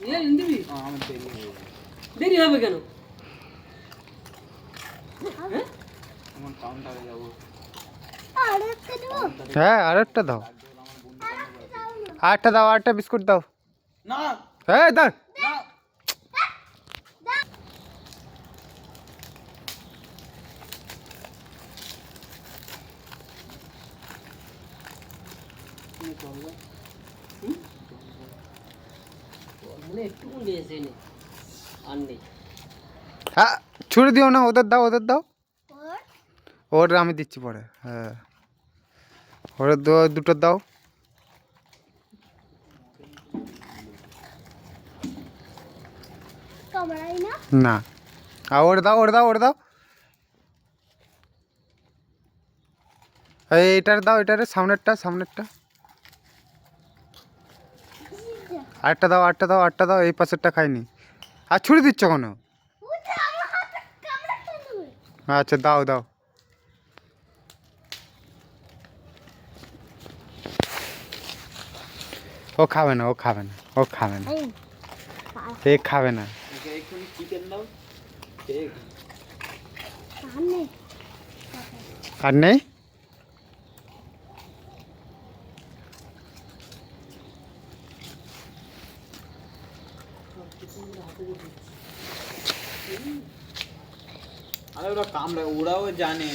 দিবি? আমার দেরি হয়ে যাবে। দেরি হবে কেন? হ্যাঁ? আমার কাউন্টারে যাবো। হ্যাঁ আরেকটা দাও, আরেকটা দাও, আরেকটা বিস্কুট দাও। না হ্যাঁ দাও। না মানে একটুকু নিয়েছে নে, আর নেই। হ্যাঁ ছুড়ে দিও না, ওদের দাও, ওদের দাও, ওর আমি দিচ্ছি পরে। হ্যাঁ ওদের দুটো দাও। না আর ওর দাও, ওর দাও, ওর দাও। এইটার দাও, এটার সামনেরটা, সামনেরটা। আরেকটা দাও, আরেকটা দাও, আরেকটা দাও, এই পাশেরটা খাইনি। আর ছুরি দিচ্ছ কেন? আচ্ছা দাও দাও। ও খাবে না, ও খাবে না, ও খাবে না, এ খাবে না। ওকে এক্ষুনি চিকেন দাও। ঠিক আর নেই? আরে ওরা কামড়ায়, ওরাও জানে।